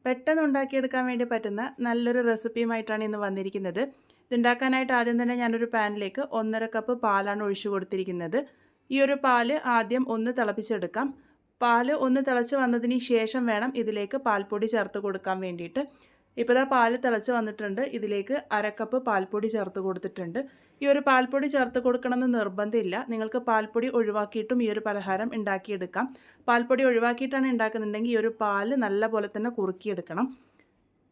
പെട്ടെന്ന് ഉണ്ടാക്കിയെടുക്കാൻ വേണ്ടി പറ്റുന്ന നല്ലൊരു റെസിപ്പിയുമായിട്ടാണ് ഇന്ന് വന്നിരിക്കുന്നത്. ഇതുണ്ടാക്കാനായിട്ട് ആദ്യം തന്നെ ഞാനൊരു പാനിലേക്ക് 1.5 കപ്പ് പാലാണ് ഒഴിച്ചു കൊടുത്തിരിക്കുന്നത്. ഈ ഒരു പാല് ആദ്യം ഒന്ന് തിളപ്പിച്ചെടുക്കാം. പാല് ഒന്ന് തിളച്ച് വന്നതിന് ശേഷം വേണം ഇതിലേക്ക് പാൽപ്പൊടി ചേർത്ത് കൊടുക്കാൻ വേണ്ടിയിട്ട്. ഇപ്പോൾ ദാ പാല് തിളച്ച് വന്നിട്ടുണ്ട്. ഇതിലേക്ക് 1/2 കപ്പ് പാൽപ്പൊടി ചേർത്ത് കൊടുത്തിട്ടുണ്ട്. ഈ ഒരു പാൽപ്പൊടി ചേർത്ത് കൊടുക്കണമെന്ന് നിർബന്ധമില്ല. നിങ്ങൾക്ക് പാൽപ്പൊടി ഒഴിവാക്കിയിട്ടും ഈ ഒരു പലഹാരം ഉണ്ടാക്കിയെടുക്കാം. പാൽപ്പൊടി ഒഴിവാക്കിയിട്ടാണ് ഉണ്ടാക്കുന്നുണ്ടെങ്കിൽ ഈ ഒരു പാല് നല്ല പോലെ തന്നെ കുറുക്കിയെടുക്കണം.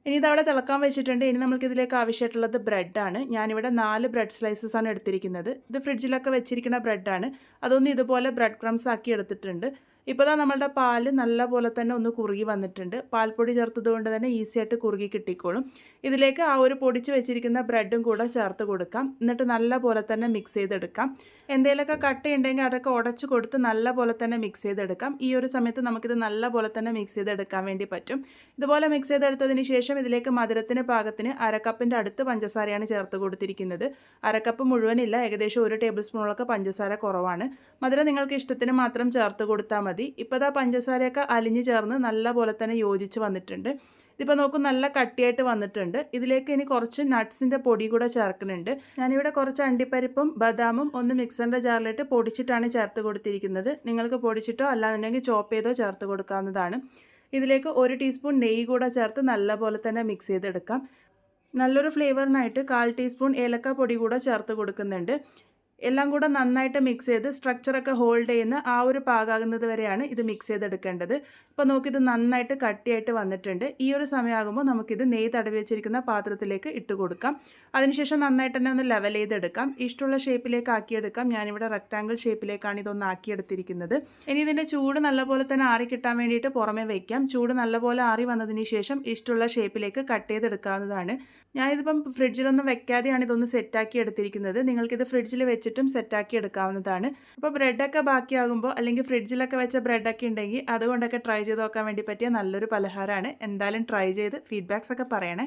ഇനി ഇതവിടെ തിളക്കാൻ വെച്ചിട്ടുണ്ട്. ഇനി നമുക്കിതിലേക്ക് ആവശ്യമായിട്ടുള്ളത് ബ്രെഡാണ്. ഞാനിവിടെ 4 ബ്രെഡ് സ്ലൈസസ് ആണ് എടുത്തിരിക്കുന്നത്. ഇത് ഫ്രിഡ്ജിലൊക്കെ വെച്ചിരിക്കുന്ന ബ്രെഡാണ്. അതൊന്ന് ഇതുപോലെ ബ്രെഡ് ക്രംസ് ആക്കി എടുത്തിട്ടുണ്ട്. ഇപ്പോൾ നമ്മളുടെ പാല് നല്ല പോലെ തന്നെ ഒന്ന് കുറുകി വന്നിട്ടുണ്ട്. പാൽപ്പൊടി ചേർത്തത് കൊണ്ട് തന്നെ ഈസി ആയിട്ട് കുറുകി കിട്ടിക്കോളും. ഇതിലേക്ക് ആ ഒരു പൊടിച്ച് വെച്ചിരിക്കുന്ന ബ്രെഡും കൂടെ ചേർത്ത് കൊടുക്കാം. എന്നിട്ട് നല്ല പോലെ തന്നെ മിക്സ് ചെയ്തെടുക്കാം. എന്തെങ്കിലുമൊക്കെ കട്ടയുണ്ടെങ്കിൽ അതൊക്കെ ഉടച്ച് കൊടുത്ത് നല്ല പോലെ തന്നെ മിക്സ് ചെയ്തെടുക്കാം. ഈ ഒരു സമയത്ത് നമുക്കിത് നല്ല പോലെ തന്നെ മിക്സ് ചെയ്തെടുക്കാൻ വേണ്ടി പറ്റും. ഇതുപോലെ മിക്സ് ചെയ്തെടുത്തതിന് ശേഷം ഇതിലേക്ക് മധുരത്തിന് പാകത്തിന് 1/2 കപ്പിൻ്റെ അടുത്ത് പഞ്ചസാരയാണ് ചേർത്ത് കൊടുത്തിരിക്കുന്നത്. 1/2 കപ്പ് മുഴുവനില്ല, ഏകദേശം 1 ടേബിൾ സ്പൂണൊക്കെ പഞ്ചസാര കുറവാണ്. മധുരം നിങ്ങൾക്ക് ഇഷ്ടത്തിന് മാത്രം ചേർത്ത് കൊടുത്താൽ മതി. ഇപ്പോൾ ദാ പഞ്ചസാരയൊക്കെ അലിഞ്ഞ് ചേർന്ന് നല്ല പോലെ തന്നെ യോജിച്ച് വന്നിട്ടുണ്ട്. ഇതിപ്പോൾ നോക്കും നല്ല കട്ടിയായിട്ട് വന്നിട്ടുണ്ട്. ഇതിലേക്ക് ഇനി കുറച്ച് നട്ട്സിൻ്റെ പൊടി കൂടെ ചേർക്കുന്നുണ്ട്. ഞാനിവിടെ കുറച്ച് അണ്ടിപ്പരിപ്പും ബദാമും ഒന്ന് മിക്സറിൻ്റെ ജാറിലിട്ട് പൊടിച്ചിട്ടാണ് ചേർത്ത് കൊടുത്തിരിക്കുന്നത്. നിങ്ങൾക്ക് പൊടിച്ചിട്ടോ അല്ലാന്നുണ്ടെങ്കിൽ ചോപ്പ് ചെയ്തോ ചേർത്ത് കൊടുക്കാവുന്നതാണ്. ഇതിലേക്ക് 1 ടീസ്പൂൺ നെയ്യ് കൂടെ ചേർത്ത് നല്ല പോലെ തന്നെ മിക്സ് ചെയ്തെടുക്കാം. നല്ലൊരു ഫ്ലേവറിനായിട്ട് 1/4 ടീസ്പൂൺ ഏലക്ക പൊടി കൂടെ ചേർത്ത് കൊടുക്കുന്നുണ്ട്. എല്ലാം കൂടെ നന്നായിട്ട് മിക്സ് ചെയ്ത് സ്ട്രക്ചറൊക്കെ ഹോൾഡ് ചെയ്യുന്ന ആ ഒരു പാകാകുന്നത് വരെയാണ് ഇത് മിക്സ് ചെയ്തെടുക്കേണ്ടത്. ഇപ്പോൾ നോക്കിയത് നന്നായിട്ട് കട്ടിയായിട്ട് വന്നിട്ടുണ്ട്. ഈ ഒരു സമയമാകുമ്പോൾ നമുക്കിത് നെയ്യ് തടവി വെച്ചിരിക്കുന്ന പാത്രത്തിലേക്ക് ഇട്ട് കൊടുക്കാം. അതിനുശേഷം നന്നായിട്ട് തന്നെ ഒന്ന് ലെവൽ ചെയ്തെടുക്കാം. ഇഷ്ടമുള്ള ഷേപ്പിലേക്ക് ആക്കിയെടുക്കാം. ഞാനിവിടെ റെക്റ്റാങ്കിൾ ഷേപ്പിലേക്കാണ് ഇതൊന്ന് ആക്കിയെടുത്തിരിക്കുന്നത്. ഇനി ഇതിൻ്റെ ചൂട് നല്ലപോലെ തന്നെ ആറി കിട്ടാൻ വേണ്ടിയിട്ട് പുറമെ വയ്ക്കാം. ചൂട് നല്ലപോലെ ആറി വന്നതിന് ശേഷം ഇഷ്ടമുള്ള ഷേപ്പിലേക്ക് കട്ട് ചെയ്തെടുക്കാവുന്നതാണ്. ഞാനിതിപ്പം ഫ്രിഡ്ജിലൊന്നും വെക്കാതെയാണ് ഇതൊന്ന് സെറ്റാക്കി എടുത്തിരിക്കുന്നത്. നിങ്ങൾക്കിത് ഫ്രിഡ്ജിൽ വെച്ചിട്ടും സെറ്റാക്കി എടുക്കാവുന്നതാണ്. അപ്പോൾ ബ്രെഡൊക്കെ ബാക്കിയാകുമ്പോൾ അല്ലെങ്കിൽ ഫ്രിഡ്ജിലൊക്കെ വെച്ച ബ്രെഡൊക്കെ ഉണ്ടെങ്കിൽ അതുകൊണ്ടൊക്കെ ട്രൈ ചെയ്ത് നോക്കാൻ വേണ്ടി പറ്റിയ നല്ലൊരു പലഹാരമാണ്. എന്തായാലും ട്രൈ ചെയ്ത് ഫീഡ്ബാക്സ് ഒക്കെ പറയണേ.